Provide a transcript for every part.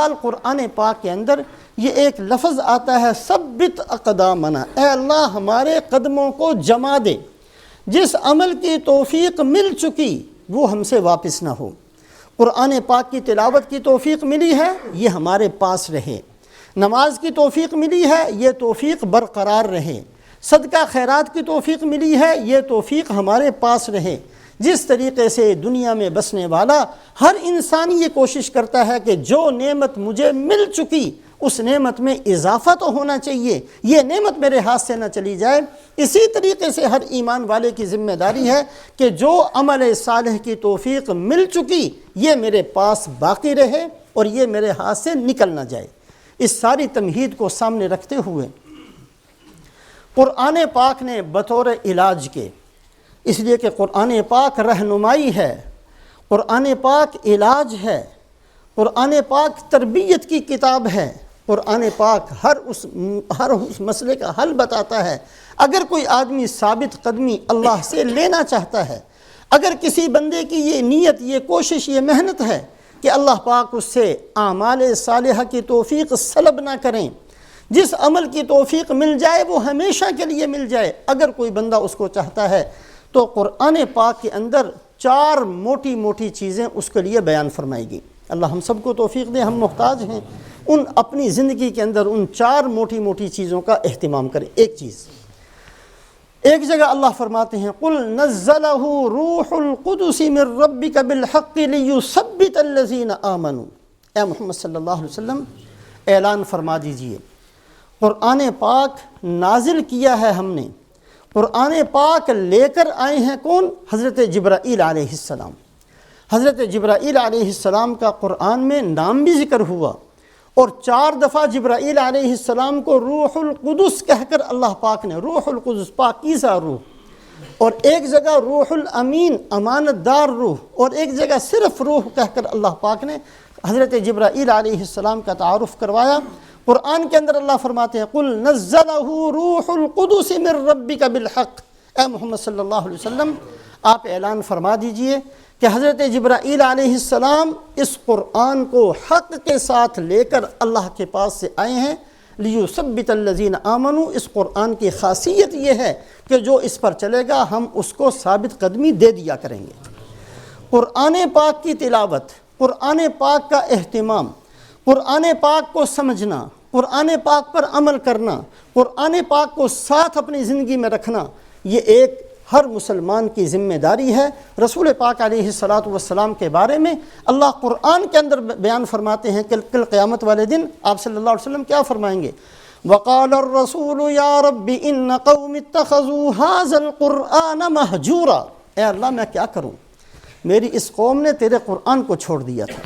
بہرحال قرآن پاک کے اندر یہ ایک لفظ آتا ہے ثبت اقدامنا، اے اللہ ہمارے قدموں کو جما دے، جس عمل کی توفیق مل چکی وہ ہم سے واپس نہ ہو۔ قرآن پاک کی تلاوت کی توفیق ملی ہے، یہ ہمارے پاس رہے۔ نماز کی توفیق ملی ہے، یہ توفیق برقرار رہے۔ صدقہ خیرات کی توفیق ملی ہے، یہ توفیق ہمارے پاس رہے۔ جس طریقے سے دنیا میں بسنے والا ہر انسان یہ کوشش کرتا ہے کہ جو نعمت مجھے مل چکی اس نعمت میں اضافہ تو ہونا چاہیے، یہ نعمت میرے ہاتھ سے نہ چلی جائے، اسی طریقے سے ہر ایمان والے کی ذمہ داری ہے کہ جو عمل صالح کی توفیق مل چکی یہ میرے پاس باقی رہے اور یہ میرے ہاتھ سے نکل نہ جائے۔ اس ساری تمہید کو سامنے رکھتے ہوئے قرآن پاک نے بطور علاج کے، اس لیے کہ قرآن پاک رہنمائی ہے، قرآن پاک علاج ہے، قرآن پاک تربیت کی کتاب ہے، قرآن پاک ہر اس مسئلے کا حل بتاتا ہے۔ اگر کوئی آدمی ثابت قدمی اللہ سے لینا چاہتا ہے، اگر کسی بندے کی یہ نیت، یہ کوشش، یہ محنت ہے کہ اللہ پاک اس سے اعمال صالحہ کی توفیق سلب نہ کریں، جس عمل کی توفیق مل جائے وہ ہمیشہ کے لیے مل جائے، اگر کوئی بندہ اس کو چاہتا ہے تو قرآن پاک کے اندر 4 موٹی موٹی چیزیں اس کے لیے بیان فرمائے گی۔ اللہ ہم سب کو توفیق دے، ہم محتاج ہیں، ان اپنی زندگی کے اندر ان 4 موٹی موٹی چیزوں کا اہتمام کریں۔ ایک جگہ اللہ فرماتے ہیں قُلْ نَزَّلَهُ رُوحُ الْقُدُسِ مِنْ رَبِّكَ بِالْحَقِّ لِيُثَبِّتَ الَّذِينَ آمَنُوا۔ اے محمد صلی اللہ علیہ وسلم اعلان فرما دیجئے، قرآن پاک نازل کیا ہے ہم نے، قرآن پاک لے کر آئے ہیں کون؟ حضرت جبرائیل علیہ السلام۔ حضرت جبرائیل علیہ السلام کا قرآن میں نام بھی ذکر ہوا، اور 4 دفعہ جبرائیل علیہ السلام کو روح القدس کہہ کر اللہ پاک نے، روح القدس پاکیزہ روح، اور ایک جگہ روح الامین امانت دار روح، اور ایک جگہ صرف روح کہہ کر اللہ پاک نے حضرت جبرائیل علیہ السلام کا تعارف کروایا۔ قرآن کے اندر اللہ فرماتے ہیں قُلْ نَزَّلَهُ رُوحُ الْقُدُسِ مِنْ رَبِّكَ بِالْحَقِّ۔ اے محمد صلی اللہ علیہ وسلم آپ اعلان فرما دیجئے کہ حضرت جبرائیل علیہ السلام اس قرآن کو حق کے ساتھ لے کر اللہ کے پاس سے آئے ہیں۔ لِيُثَبِّتَ الَّذِينَ آمَنُوا، اس قرآن کی خاصیت یہ ہے کہ جو اس پر چلے گا ہم اس کو ثابت قدمی دے دیا کریں گے۔ قرآن پاک کی تلاوت، قرآن پاک کا اہتمام، قرآن پاک کو سمجھنا، قرآن پاک پر عمل کرنا، قرآن پاک کو ساتھ اپنی زندگی میں رکھنا، یہ ایک ہر مسلمان کی ذمہ داری ہے۔ رسول پاک علیہ السلام کے بارے میں اللہ قرآن کے اندر بیان فرماتے ہیں کہ کل قیامت والے دن آپ صلی اللہ علیہ وسلم کیا فرمائیں گے؟ وَقَالَ الرَّسُولُ يَا رَبِّ إِنَّ قَوْمِ اتَّخَذُوا هَذَا الْقُرْآنَ مَهْجُورًا۔ اے اللہ میں کیا کروں، میری اس قوم نے تیرے قرآن کو چھوڑ دیا تھا۔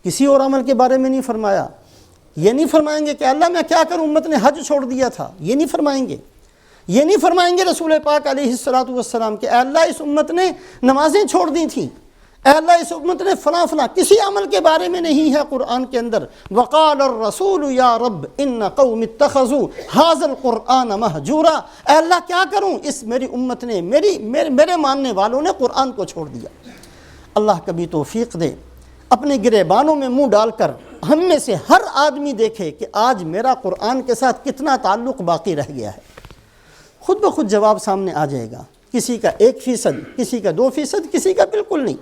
کسی اور عمل کے بارے میں نہیں فرمایا، یہ نہیں فرمائیں گے کہ اللہ میں کیا کروں، امت نے حج چھوڑ دیا تھا، یہ نہیں فرمائیں گے، یہ نہیں فرمائیں گے رسول پاک علیہ السلام کہ اے اللہ اس امت نے نمازیں چھوڑ دی تھیں، اے اللہ اس امت نے فلاں فلاں، کسی عمل کے بارے میں نہیں ہے قرآن کے اندر۔ وَقَالَ الرَّسُولُ يَا رَبِّ إِنَّ قَوْمِ اتَّخَذُوا هَذَا الْقُرْآنَ مَهْجُورًا۔ اے اللہ کیا کروں، اس میری امت نے، میرے ماننے والوں نے قرآن کو چھوڑ دیا۔ اللہ کبھی توفیق دے اپنے گریبانوں میں منہ ڈال کر ہم میں سے ہر آدمی دیکھے کہ آج میرا قرآن کے ساتھ کتنا تعلق باقی رہ گیا ہے۔ خود بخود جواب سامنے آ جائے گا، کسی کا 1%، کسی کا 2%، کسی کا بالکل نہیں۔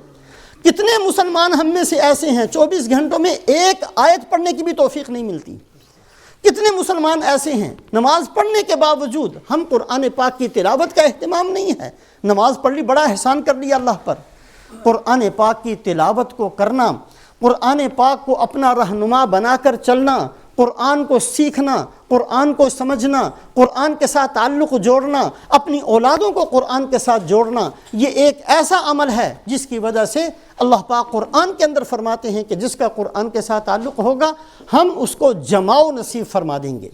کتنے مسلمان ہم میں سے ایسے ہیں 24 گھنٹوں میں ایک آیت پڑھنے کی بھی توفیق نہیں ملتی؟ کتنے مسلمان ایسے ہیں نماز پڑھنے کے باوجود ہم قرآن پاک کی تلاوت کا اہتمام نہیں ہے؟ نماز پڑھ لی، بڑا احسان کر لیا اللہ پر۔ قرآن پاک کی تلاوت کو کرنا، قرآن پاک کو اپنا رہنما بنا کر چلنا، قرآن کو سیکھنا، قرآن کو سمجھنا، قرآن کے ساتھ تعلق جوڑنا، اپنی اولادوں کو قرآن کے ساتھ جوڑنا، یہ ایک ایسا عمل ہے جس کی وجہ سے اللہ پاک قرآن کے اندر فرماتے ہیں کہ جس کا قرآن کے ساتھ تعلق ہوگا ہم اس کو جماؤ نصیب فرما دیں گے،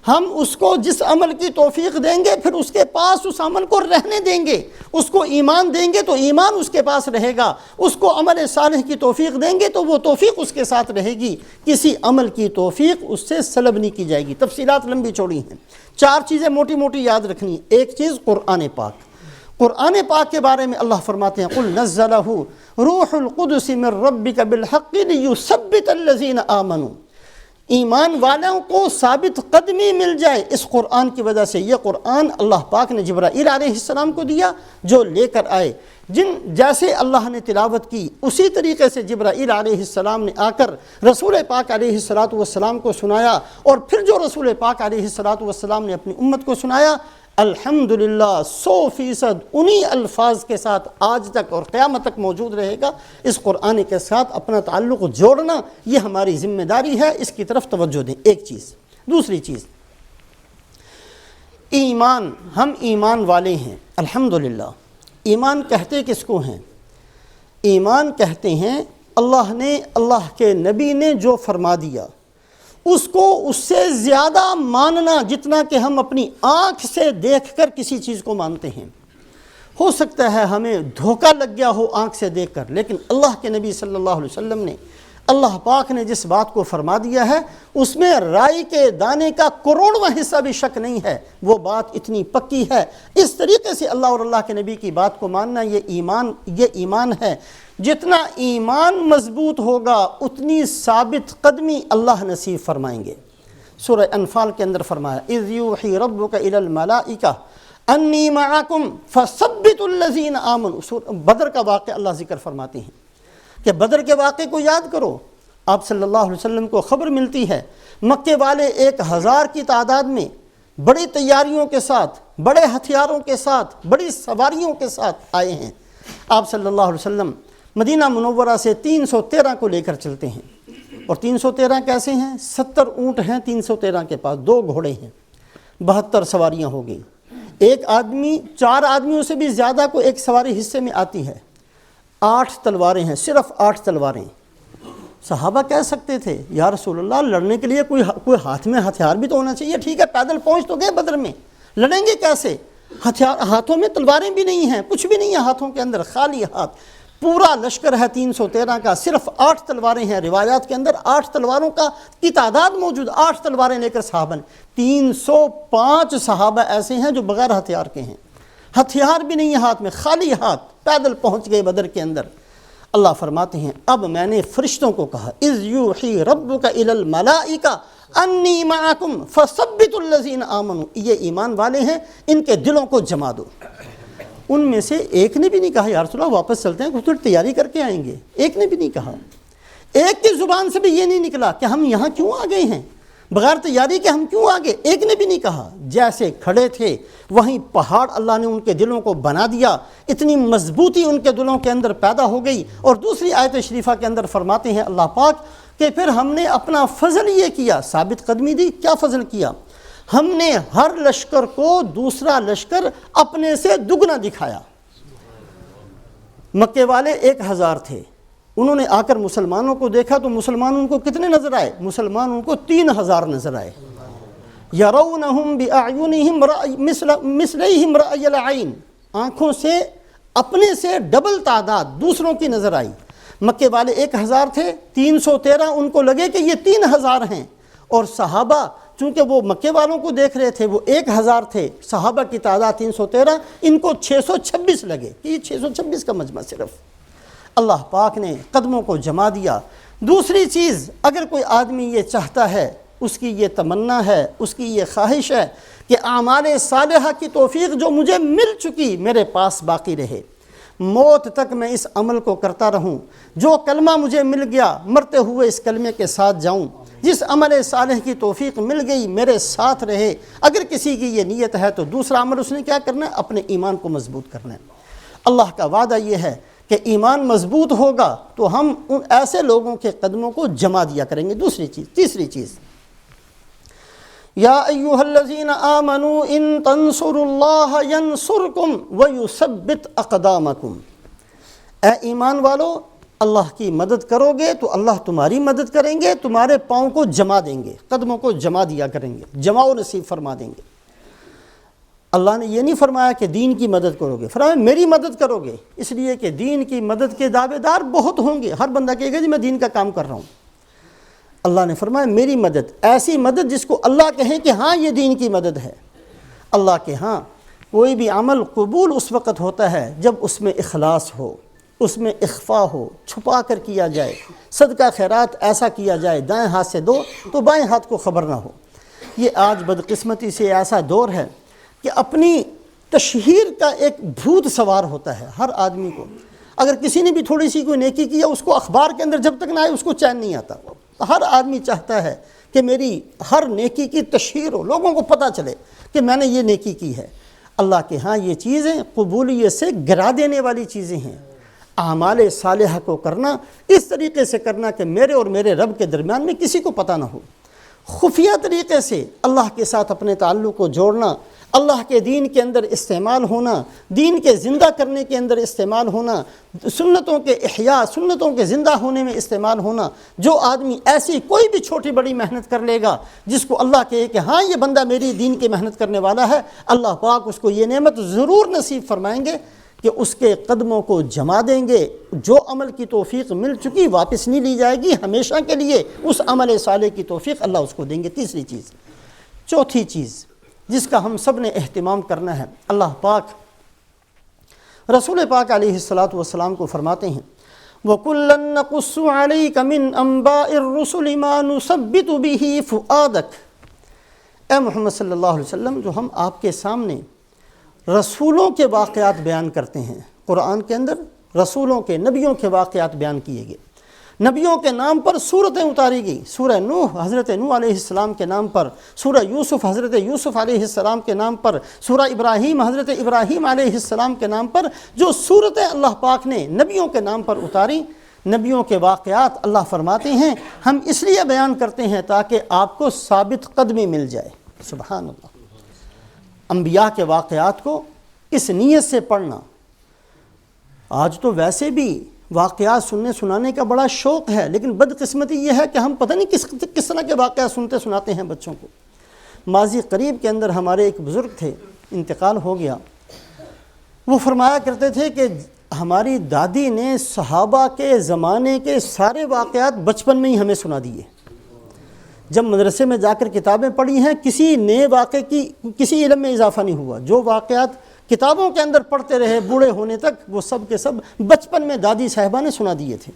ہم اس کو جس عمل کی توفیق دیں گے پھر اس کے پاس اس عمل کو رہنے دیں گے، اس کو ایمان دیں گے تو ایمان اس کے پاس رہے گا، اس کو عمل صالح کی توفیق دیں گے تو وہ توفیق اس کے ساتھ رہے گی، کسی عمل کی توفیق اس سے سلب نہیں کی جائے گی۔ تفصیلات لمبی چوڑی ہیں، 4 چیزیں موٹی موٹی یاد رکھنی۔ ایک چیز قرآن پاک، قرآن پاک کے بارے میں اللہ فرماتے ہیں قل نزلہ روح القدس من ربک بالحق لیثبت الذین آمنوا، ایمان والوں کو ثابت قدمی مل جائے اس قرآن کی وجہ سے۔ یہ قرآن اللہ پاک نے جبرائیل علیہ السلام کو دیا جو لے کر آئے، جیسے اللہ نے تلاوت کی اسی طریقے سے جبرائیل علیہ السلام نے آ کر رسول پاک علیہ السلام کو سنایا، اور پھر جو رسول پاک علیہ السلام نے اپنی امت کو سنایا، الحمدللہ 100% انہی الفاظ کے ساتھ آج تک اور قیامت تک موجود رہے گا۔ اس قرآن کے ساتھ اپنا تعلق جوڑنا یہ ہماری ذمہ داری ہے، اس کی طرف توجہ دیں۔ ایک چیز۔ دوسری چیز، ایمان، ہم ایمان والے ہیں الحمدللہ۔ ایمان کہتے کس کو ہیں؟ ایمان کہتے ہیں اللہ کے نبی نے جو فرما دیا اس کو اس سے زیادہ ماننا جتنا کہ ہم اپنی آنکھ سے دیکھ کر کسی چیز کو مانتے ہیں۔ ہو سکتا ہے ہمیں دھوکہ لگ گیا ہو آنکھ سے دیکھ کر، لیکن اللہ کے نبی صلی اللہ علیہ وسلم نے، اللہ پاک نے جس بات کو فرما دیا ہے اس میں رائی کے دانے کا کروڑواں حصہ بھی شک نہیں ہے، وہ بات اتنی پکی ہے۔ اس طریقے سے اللہ اور اللہ کے نبی کی بات کو ماننا یہ ایمان ہے۔ جتنا ایمان مضبوط ہوگا اتنی ثابت قدمی اللہ نصیب فرمائیں گے۔ سورہ انفال کے اندر فرمایا اذ یوحی ربک الی الملائکہ انی معکم فثبتوا الذین آمنوا۔ بدر کا واقعہ اللہ ذکر فرماتے ہیں کہ بدر کے واقعے کو یاد کرو۔ آپ صلی اللہ علیہ وسلم کو خبر ملتی ہے مکے والے 1000 کی تعداد میں بڑی تیاریوں کے ساتھ، بڑے ہتھیاروں کے ساتھ، بڑی سواریوں کے ساتھ آئے ہیں۔ آپ صلی اللہ علیہ وسلم مدینہ منورہ سے 313 کو لے کر چلتے ہیں، اور 313 کیسے ہیں؟ 70 اونٹ ہیں 313 کے پاس، 2 گھوڑے ہیں، 72 سواریاں ہو گئی۔ ایک آدمی 4 آدمیوں سے بھی زیادہ کو ایک سواری حصے میں آتی ہے۔ 8 تلواریں ہیں، صرف 8 تلواریں۔ صحابہ کہہ سکتے تھے یا رسول اللہ لڑنے کے لیے کوئی ہاتھ میں ہتھیار بھی تو ہونا چاہیے، ٹھیک ہے پیدل پہنچ تو گئے بدر میں، لڑیں گے کیسے؟ ہاتھوں میں تلواریں بھی نہیں ہیں، کچھ بھی نہیں ہے ہاتھوں کے اندر، خالی ہاتھ۔ پورا لشکر ہے 313 کا، صرف 8 تلواریں ہیں۔ روایات کے اندر 8 تلواروں کی تعداد موجود، 8 تلواریں لے کر صحابہ نے، 305 صحابہ ایسے ہیں جو بغیر ہتھیار کے ہیں، ہتھیار بھی نہیں ہے ہاتھ میں، خالی ہاتھ پیدل پہنچ گئے بدر کے اندر۔ اللہ فرماتے ہیں اب میں نے فرشتوں کو کہا اذ یوحی ربک الی الملائکہ انی معکم فثبتوا الذین آمنوا، یہ ایمان والے ہیں، ان کے دلوں کو جما دو۔ ان میں سے ایک نے بھی نہیں کہا یا رسول اللہ واپس چلتے ہیں، کچھ تھوڑی تیاری کر کے آئیں گے، ایک نے بھی نہیں کہا۔ ایک کی زبان سے بھی یہ نہیں نکلا کہ ہم یہاں کیوں آ گئے ہیں، بغیر تیاری کے ہم کیوں آگے، ایک نے بھی نہیں کہا۔ جیسے کھڑے تھے وہیں پہاڑ اللہ نے ان کے دلوں کو بنا دیا، اتنی مضبوطی ان کے دلوں کے اندر پیدا ہو گئی۔ اور دوسری آیت شریفہ کے اندر فرماتے ہیں اللہ پاک کہ پھر ہم نے اپنا فضل یہ کیا، ثابت قدمی دی۔ کیا فضل کیا؟ ہم نے ہر لشکر کو دوسرا لشکر اپنے سے دگنا دکھایا۔ مکے والے 1000 تھے، انہوں نے آ کر مسلمانوں کو دیکھا تو مسلمان ان کو کتنے نظر آئے؟ مسلمان ان کو 3000 نظر آئے۔ یرونہم باعینہم مثلیہم رأی العین، آنکھوں سے اپنے سے ڈبل تعداد دوسروں کی نظر آئی۔ مکے والے 1000 تھے، 313 ان کو لگے کہ یہ 3000 ہیں، اور صحابہ چونکہ وہ مکے والوں کو دیکھ رہے تھے وہ 1000 تھے، صحابہ کی تعداد 313، ان کو 626 لگے کہ یہ 626 کا مجمع صرف۔ اللہ پاک نے قدموں کو جما دیا۔ دوسری چیز، اگر کوئی آدمی یہ چاہتا ہے، اس کی یہ تمنا ہے، اس کی یہ خواہش ہے کہ اعمال صالحہ کی توفیق جو مجھے مل چکی میرے پاس باقی رہے، موت تک میں اس عمل کو کرتا رہوں، جو کلمہ مجھے مل گیا مرتے ہوئے اس کلمے کے ساتھ جاؤں، جس عمل صالح کی توفیق مل گئی میرے ساتھ رہے۔ اگر کسی کی یہ نیت ہے تو دوسرا عمل اس نے کیا کرنا ہے؟ اپنے ایمان کو مضبوط کرنا ہے۔ اللہ کا وعدہ یہ ہے کہ ایمان مضبوط ہوگا تو ہم ان ایسے لوگوں کے قدموں کو جما دیا کریں گے۔ تیسری چیز، یا ایھا الذین آمنوا ان تنصروا اللہ ینصرکم ویثبت اقدامکم، اے ایمان والو اللہ کی مدد کرو گے تو اللہ تمہاری مدد کریں گے، تمہارے پاؤں کو جما دیں گے، قدموں کو جما دیا کریں گے، جماؤ نصیب فرما دیں گے۔ اللہ نے یہ نہیں فرمایا کہ دین کی مدد کرو گے، فرمایا میری مدد کرو گے، اس لیے کہ دین کی مدد کے دعوے دار بہت ہوں گے، ہر بندہ کہے گا جی میں دین کا کام کر رہا ہوں۔ اللہ نے فرمایا میری مدد، ایسی مدد جس کو اللہ کہیں کہ ہاں یہ دین کی مدد ہے۔ اللہ کے ہاں کوئی بھی عمل قبول اس وقت ہوتا ہے جب اس میں اخلاص ہو، اس میں اخفا ہو، چھپا کر کیا جائے، صدقہ خیرات ایسا کیا جائے دائیں ہاتھ سے دو تو بائیں ہاتھ کو خبر نہ ہو۔ یہ آج بدقسمتی سے ایسا دور ہے کہ اپنی تشہیر کا ایک بھوت سوار ہوتا ہے ہر آدمی کو۔ اگر کسی نے بھی تھوڑی سی کوئی نیکی کی ہے، اس کو اخبار کے اندر جب تک نہ آئے اس کو چین نہیں آتا۔ ہر آدمی چاہتا ہے کہ میری ہر نیکی کی تشہیر ہو، لوگوں کو پتہ چلے کہ میں نے یہ نیکی کی ہے۔ اللہ کے ہاں یہ چیزیں قبولیت سے گرا دینے والی چیزیں ہیں۔ اعمال صالحہ کو کرنا اس طریقے سے کرنا کہ میرے اور میرے رب کے درمیان میں کسی کو پتہ نہ ہو، خفیہ طریقے سے اللہ کے ساتھ اپنے تعلق کو جوڑنا، اللہ کے دین کے اندر استعمال ہونا، دین کے زندہ کرنے کے اندر استعمال ہونا، سنتوں کے احیاء، سنتوں کے زندہ ہونے میں استعمال ہونا۔ جو آدمی ایسی کوئی بھی چھوٹی بڑی محنت کر لے گا جس کو اللہ کہے کہ ہاں یہ بندہ میری دین کی محنت کرنے والا ہے، اللہ پاک اس کو یہ نعمت ضرور نصیب فرمائیں گے کہ اس کے قدموں کو جما دیں گے۔ جو عمل کی توفیق مل چکی واپس نہیں لی جائے گی، ہمیشہ کے لیے اس عمل صالح کی توفیق اللہ اس کو دیں گے۔ تیسری چیز، چوتھی چیز جس کا ہم سب نے اہتمام کرنا ہے، اللہ پاک رسول پاک علیہ السلام کو فرماتے ہیں وَكُلًّا نَقُصُّ عَلَيْكَ مِنْ أَنْبَاءِ الرُّسُلِ مَا نُثَبِّتُ بِهِ فُؤَادَكَ۔ اے محمد صلی اللہ علیہ وسلم، جو ہم آپ کے سامنے رسولوں کے واقعات بیان کرتے ہیں، قرآن کے اندر رسولوں کے، نبیوں کے واقعات بیان کیے گئے، نبیوں کے نام پر سورتیں اتاری گئی، سورہ نوح حضرت نوح علیہ السلام کے نام پر، سورہ یوسف حضرت یوسف علیہ السلام کے نام پر، سورہ ابراہیم حضرت ابراہیم علیہ السلام کے نام پر، جو سورتیں اللہ پاک نے نبیوں کے نام پر اتاری، نبیوں کے واقعات اللہ فرماتے ہیں ہم اس لیے بیان کرتے ہیں تاکہ آپ کو ثابت قدمی مل جائے۔ سبحان اللہ۔ انبیاء کے واقعات کو اس نیت سے پڑھنا۔ آج تو ویسے بھی واقعات سننے سنانے کا بڑا شوق ہے، لیکن بدقسمتی یہ ہے کہ ہم پتہ نہیں کس طرح کے واقعات سنتے سناتے ہیں بچوں کو۔ ماضی قریب کے اندر ہمارے ایک بزرگ تھے، انتقال ہو گیا، وہ فرمایا کرتے تھے کہ ہماری دادی نے صحابہ کے زمانے کے سارے واقعات بچپن میں ہی ہمیں سنا دیے۔ جب مدرسے میں جا کر کتابیں پڑھی ہیں، کسی نئے واقعے کی کسی علم میں اضافہ نہیں ہوا۔ جو واقعات کتابوں کے اندر پڑھتے رہے بوڑھے ہونے تک، وہ سب کے سب بچپن میں دادی صاحبہ نے سنا دیے تھے۔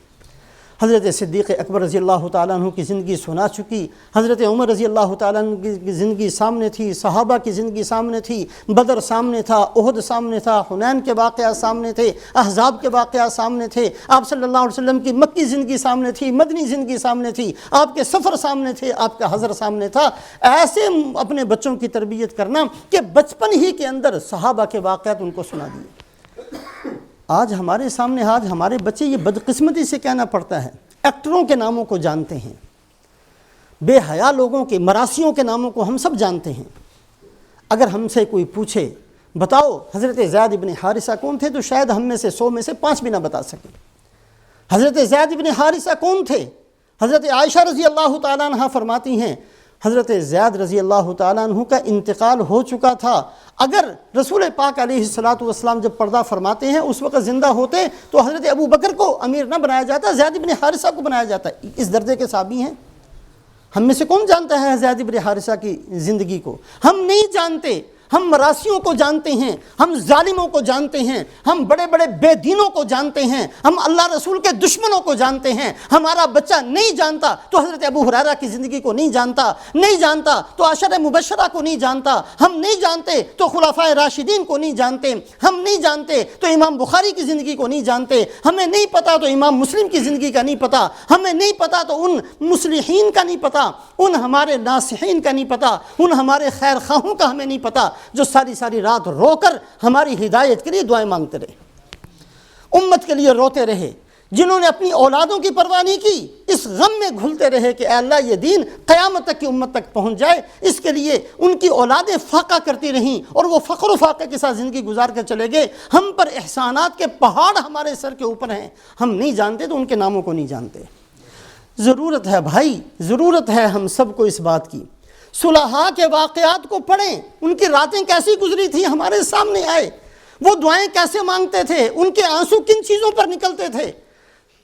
حضرت صدیق اکبر رضی اللہ تعالیٰ عنہ کی زندگی سنا چکی، حضرت عمر رضی اللہ تعالیٰ عنہ کی زندگی سامنے تھی، صحابہ کی زندگی سامنے تھی، بدر سامنے تھا، احد سامنے تھا، حنین کے واقعات سامنے تھے، احزاب کے واقعات سامنے تھے، آپ صلی اللہ علیہ وسلم کی مکی زندگی سامنے تھی، مدنی زندگی سامنے تھی، آپ کے سفر سامنے تھے، آپ کا حضر سامنے تھا۔ ایسے اپنے بچوں کی تربیت کرنا کہ بچپن ہی کے اندر صحابہ کے واقعات ان کو سنا دیے۔ آج ہمارے سامنے ہمارے بچے یہ بدقسمتی سے کہنا پڑتا ہے، ایکٹروں کے ناموں کو جانتے ہیں، بے حیا لوگوں کے، مراسیوں کے ناموں کو ہم سب جانتے ہیں۔ اگر ہم سے کوئی پوچھے بتاؤ حضرت زید ابن حارثہ کون تھے، تو شاید ہم میں سے 100 میں سے 5 بھی نہ بتا سکیں۔ حضرت زید ابن حارثہ کون تھے؟ حضرت عائشہ رضی اللہ تعالیٰ عنہ فرماتی ہیں حضرت زید رضی اللہ تعالیٰ عنہ کا انتقال ہو چکا تھا۔ اگر رسول پاک علیہ السلام جب پردہ فرماتے ہیں اس وقت زندہ ہوتے تو حضرت ابو بکر کو امیر نہ بنایا جاتا، زید بن حارثہ کو بنایا جاتا۔ اس درجے کے صحابی ہیں۔ ہم میں سے کون جانتا ہے زید بن حارثہ کی زندگی کو؟ ہم نہیں جانتے۔ ہم مراسیوں کو جانتے ہیں، ہم ظالموں کو جانتے ہیں، ہم بڑے بڑے بے دینوں کو جانتے ہیں، ہم اللہ رسول کے دشمنوں کو جانتے ہیں۔ ہمارا بچہ نہیں جانتا تو حضرت ابو ہریرہ کی زندگی کو نہیں جانتا تو عشرہ مبشرہ کو نہیں جانتا، ہم نہیں جانتے تو خلفائے راشدین کو نہیں جانتے، ہم نہیں جانتے تو امام بخاری کی زندگی کو نہیں جانتے، ہمیں نہیں پتا تو امام مسلم کی زندگی کا نہیں پتا، ہمیں نہیں پتا تو ان مصلحین کا نہیں پتا، ان ہمارے ناصحین کا نہیں پتا، ان ہمارے خیر خواہوں کا ہمیں نہیں پتا، جو ساری رات رو کر ہماری ہدایت کے لیے دعائیں مانگتے رہے، امت کے لیے روتے رہے، جنہوں نے اپنی اولادوں کی پرواہ نہیں کی، اس غم میں گھلتے رہے کہ اے اللہ یہ دین قیامت تک کی امت تک پہنچ جائے۔ اس کے لیے ان کی اولادیں فاقہ کرتی رہیں اور وہ فخر و فاقے کے ساتھ زندگی گزار کر چلے گئے۔ ہم پر احسانات کے پہاڑ ہمارے سر کے اوپر ہیں، ہم نہیں جانتے تو ان کے ناموں کو نہیں جانتے۔ ضرورت ہے بھائی، ضرورت ہے ہم سب کو اس بات کی، صلحاء کے واقعات کو پڑھیں، ان کی راتیں کیسی گزری تھی ہمارے سامنے آئے، وہ دعائیں کیسے مانگتے تھے، ان کے آنسو کن چیزوں پر نکلتے تھے۔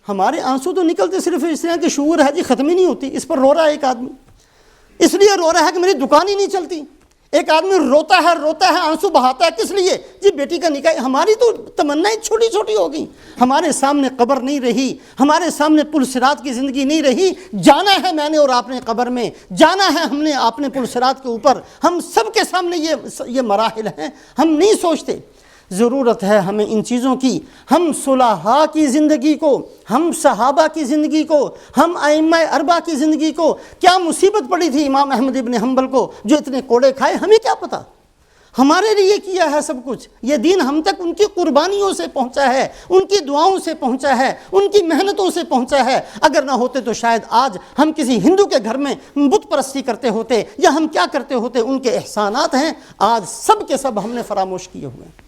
ہمارے آنسو تو نکلتے صرف اس طرح کہ شعور ہے جی ختم ہی نہیں ہوتی، اس پر رو رہا ہے ایک آدمی، اس لیے رو رہا ہے کہ میری دکان ہی نہیں چلتی، ایک آدمی روتا ہے آنسو بہاتا ہے، کس لیے؟ جی بیٹی کا نکاح۔ ہماری تو تمنائیں چھوٹی چھوٹی ہو گئی، ہمارے سامنے قبر نہیں رہی، ہمارے سامنے پل صراط کی زندگی نہیں رہی۔ جانا ہے میں نے اور آپ نے قبر میں، جانا ہے ہم نے آپ نے پل صراط کے اوپر، ہم سب کے سامنے یہ مراحل ہیں، ہم نہیں سوچتے۔ ضرورت ہے ہمیں ان چیزوں کی، ہم صلحاء کی زندگی کو، ہم صحابہ کی زندگی کو، ہم ائمہ اربعہ کی زندگی کو۔ کیا مصیبت پڑی تھی امام احمد ابن حنبل کو جو اتنے کوڑے کھائے، ہمیں کیا پتہ؟ ہمارے لیے کیا ہے سب کچھ۔ یہ دین ہم تک ان کی قربانیوں سے پہنچا ہے، ان کی دعاؤں سے پہنچا ہے، ان کی محنتوں سے پہنچا ہے۔ اگر نہ ہوتے تو شاید آج ہم کسی ہندو کے گھر میں بت پرستی کرتے ہوتے، یا ہم کیا کرتے ہوتے۔ ان کے احسانات ہیں آج سب کے سب ہم نے فراموش کیے ہوئے ہیں۔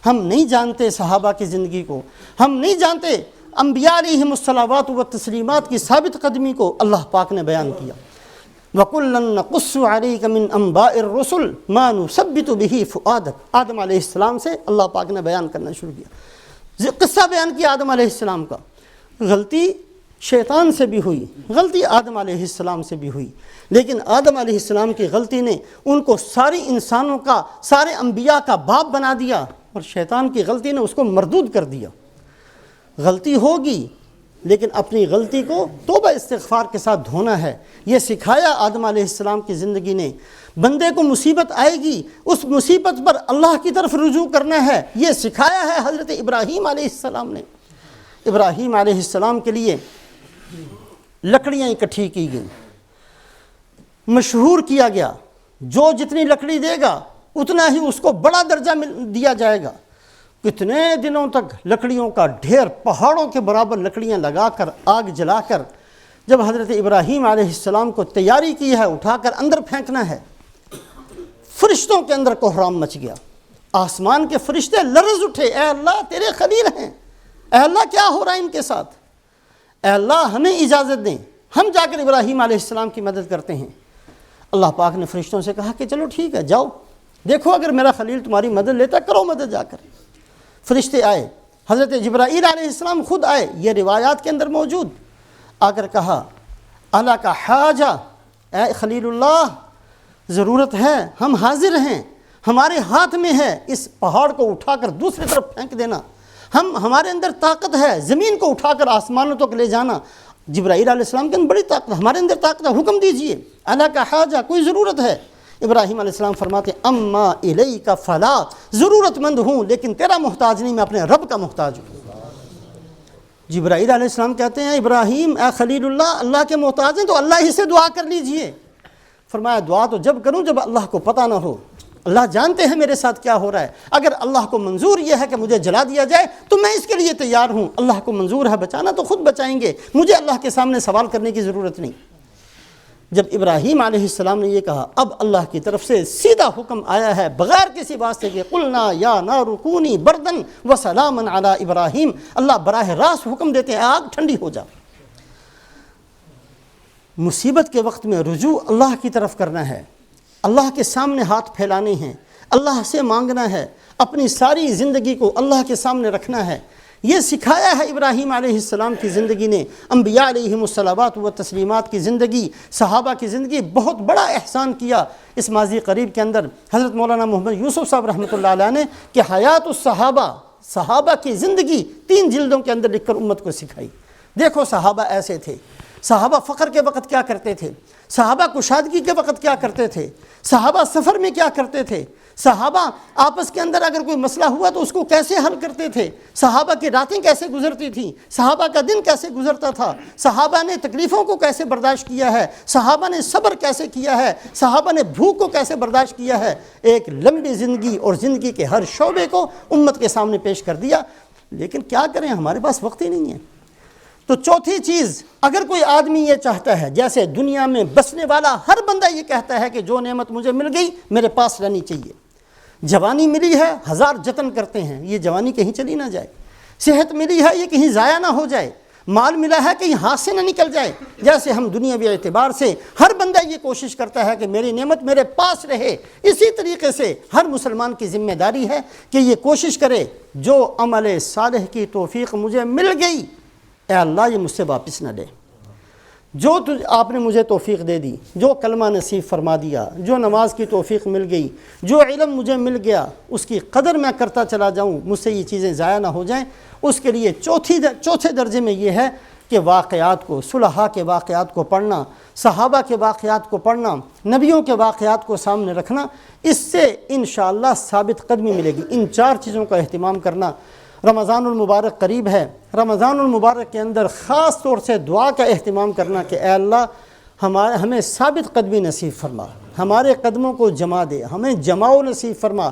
ہم نہیں جانتے صحابہ کی زندگی کو، ہم نہیں جانتے انبیاء علیہم الصلوات و تسلیمات کی ثابت قدمی کو۔ اللہ پاک نے بیان کیا، وَكُلًّا نَقُصُّ عَلَيْكَ مِنْ أَنْبَاءِ الرُّسُلِ مَا نُثَبِّتُ بِهِ فُؤَادَكَ۔ آدم علیہ السلام سے اللہ پاک نے بیان کرنا شروع کیا، قصہ بیان کیا آدم علیہ السلام کا۔ غلطی شیطان سے بھی ہوئی، غلطی آدم علیہ السلام سے بھی ہوئی، لیکن آدم علیہ السلام کی غلطی نے ان کو ساری انسانوں کا، سارے انبیاء کا باپ بنا دیا، اور شیطان کی غلطی نے اس کو مردود کر دیا۔ غلطی ہوگی لیکن اپنی غلطی کو توبہ استغفار کے ساتھ دھونا ہے۔ یہ سکھایا آدم علیہ السلام کی زندگی نے۔ بندے کو مصیبت آئے گی، اس مصیبت پر اللہ کی طرف رجوع کرنا ہے، یہ سکھایا ہے حضرت ابراہیم علیہ السلام نے۔ ابراہیم علیہ السلام کے لیے لکڑیاں اکٹھی کی گئیں، مشہور کیا گیا جو جتنی لکڑی دے گا اتنا ہی اس کو بڑا درجہ دیا جائے گا۔ کتنے دنوں تک لکڑیوں کا ڈھیر، پہاڑوں کے برابر لکڑیاں لگا کر، آگ جلا کر، جب حضرت ابراہیم علیہ السلام کو تیاری کی ہے اٹھا کر اندر پھینکنا ہے، فرشتوں کے اندر کوہرام مچ گیا۔ آسمان کے فرشتے لرز اٹھے، اے اللہ تیرے خلیل ہیں، اے اللہ کیا ہو رہا ہے ان کے ساتھ، اے اللہ ہمیں اجازت دیں، ہم جا کر ابراہیم علیہ السلام کی مدد کرتے ہیں۔ اللہ پاک نے فرشتوں سے کہا کہ چلو ٹھیک ہے، جاؤ دیکھو اگر میرا خلیل تمہاری مدد لیتا کرو مدد جا کر۔ فرشتے آئے، حضرت جبرائیل علیہ السلام خود آئے، یہ روایات کے اندر موجود، آ کر کہا اللہ کا حاجہ، اے خلیل اللہ ضرورت ہے، ہم حاضر ہیں، ہمارے ہاتھ میں ہے اس پہاڑ کو اٹھا کر دوسری طرف پھینک دینا، ہمارے اندر طاقت ہے زمین کو اٹھا کر آسمانوں تک لے جانا۔ جبرائیل علیہ السلام کے اندر بڑی طاقت ہے، ہمارے اندر طاقت ہے، حکم دیجئے، اللہ کا حاجہ کوئی ضرورت ہے۔ ابراہیم علیہ السلام فرماتے ہیں اما الیک فلا، ضرورت مند ہوں لیکن تیرا محتاج نہیں، میں اپنے رب کا محتاج ہوں۔ جبرائیل علیہ السلام کہتے ہیں ابراہیم اے خلیل اللہ کے محتاج ہیں تو اللہ ہی سے دعا کر لیجئے۔ فرمایا دعا تو جب کروں جب اللہ کو پتہ نہ ہو، اللہ جانتے ہیں میرے ساتھ کیا ہو رہا ہے، اگر اللہ کو منظور یہ ہے کہ مجھے جلا دیا جائے تو میں اس کے لیے تیار ہوں، اللہ کو منظور ہے بچانا تو خود بچائیں گے، مجھے اللہ کے سامنے سوال کرنے کی ضرورت نہیں۔ جب ابراہیم علیہ السلام نے یہ کہا، اب اللہ کی طرف سے سیدھا حکم آیا ہے بغیر کسی بات سے کہ قلنا یا نار کونی بردن وسلاما علی ابراہیم، اللہ براہ راست حکم دیتے ہیں آگ ٹھنڈی ہو جا۔ مصیبت کے وقت میں رجوع اللہ کی طرف کرنا ہے، اللہ کے سامنے ہاتھ پھیلانے ہیں، اللہ سے مانگنا ہے، اپنی ساری زندگی کو اللہ کے سامنے رکھنا ہے۔ یہ سکھایا ہے ابراہیم علیہ السلام کی زندگی نے، انبیاء علیہم الصلوات و تسلیمات کی زندگی، صحابہ کی زندگی، بہت بڑا احسان کیا اس ماضی قریب کے اندر۔ حضرت مولانا محمد یوسف صاحب رحمۃ اللہ علیہ نے کہ حیات الصحابہ، صحابہ کی زندگی 3 جلدوں کے اندر لکھ کر امت کو سکھائی۔ دیکھو صحابہ ایسے تھے، صحابہ فقر کے وقت کیا کرتے تھے، صحابہ کشادگی کے وقت کیا کرتے تھے، صحابہ سفر میں کیا کرتے تھے، صحابہ آپس کے اندر اگر کوئی مسئلہ ہوا تو اس کو کیسے حل کرتے تھے، صحابہ کی راتیں کیسے گزرتی تھیں، صحابہ کا دن کیسے گزرتا تھا، صحابہ نے تکلیفوں کو کیسے برداشت کیا ہے، صحابہ نے صبر کیسے کیا ہے، صحابہ نے بھوک کو کیسے برداشت کیا ہے۔ ایک لمبی زندگی اور زندگی کے ہر شعبے کو امت کے سامنے پیش کر دیا، لیکن کیا کریں ہمارے پاس وقت ہی نہیں ہے۔ تو چوتھی چیز، اگر کوئی آدمی یہ چاہتا ہے، جیسے دنیا میں بسنے والا ہر بندہ یہ کہتا ہے کہ جو نعمت مجھے مل گئی میرے پاس رہنی چاہیے، جوانی ملی ہے 1000 جتن کرتے ہیں یہ جوانی کہیں چلی نہ جائے، صحت ملی ہے یہ کہیں ضائع نہ ہو جائے، مال ملا ہے کہیں ہاتھ سے نہ نکل جائے۔ جیسے ہم دنیاوی اعتبار سے ہر بندہ یہ کوشش کرتا ہے کہ میری نعمت میرے پاس رہے، اسی طریقے سے ہر مسلمان کی ذمہ داری ہے کہ یہ کوشش کرے جو عمل صالح کی توفیق مجھے مل گئی، اے اللہ یہ مجھ سے واپس نہ لے۔ جو آپ نے مجھے توفیق دے دی، جو کلمہ نصیب فرما دیا، جو نماز کی توفیق مل گئی، جو علم مجھے مل گیا، اس کی قدر میں کرتا چلا جاؤں، مجھ سے یہ چیزیں ضائع نہ ہو جائیں۔ اس کے لیے چوتھے درجے میں یہ ہے کہ واقعات کو، صلحاء کے واقعات کو پڑھنا، صحابہ کے واقعات کو پڑھنا، نبیوں کے واقعات کو سامنے رکھنا، اس سے انشاءاللہ ثابت قدمی ملے گی۔ ان 4 چیزوں کا اہتمام کرنا۔ رمضان المبارک قریب ہے، رمضان المبارک کے اندر خاص طور سے دعا کا اہتمام کرنا کہ اے اللہ ہمیں ثابت قدمی نصیب فرما، ہمارے قدموں کو جما دے، ہمیں جماؤ نصیب فرما۔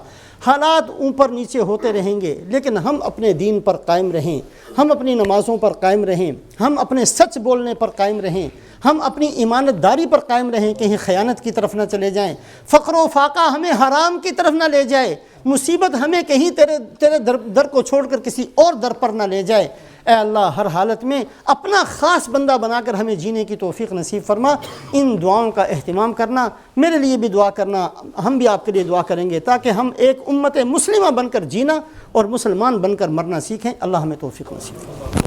حالات اوپر نیچے ہوتے رہیں گے لیکن ہم اپنے دین پر قائم رہیں، ہم اپنی نمازوں پر قائم رہیں، ہم اپنے سچ بولنے پر قائم رہیں، ہم اپنی ایمانت داری پر قائم رہیں، کہیں خیانت کی طرف نہ چلے جائیں، فقر و فاقہ ہمیں حرام کی طرف نہ لے جائے، مصیبت ہمیں کہیں تیرے در کو چھوڑ کر کسی اور در پر نہ لے جائے۔ اے اللہ ہر حالت میں اپنا خاص بندہ بنا کر ہمیں جینے کی توفیق نصیب فرما۔ ان دعاؤں کا اہتمام کرنا، میرے لیے بھی دعا کرنا، ہم بھی آپ کے لیے دعا کریں گے تاکہ ہم ایک امت مسلمہ بن کر جینا اور مسلمان بن کر مرنا سیکھیں۔ اللہ ہمیں توفیق نصیب فرما۔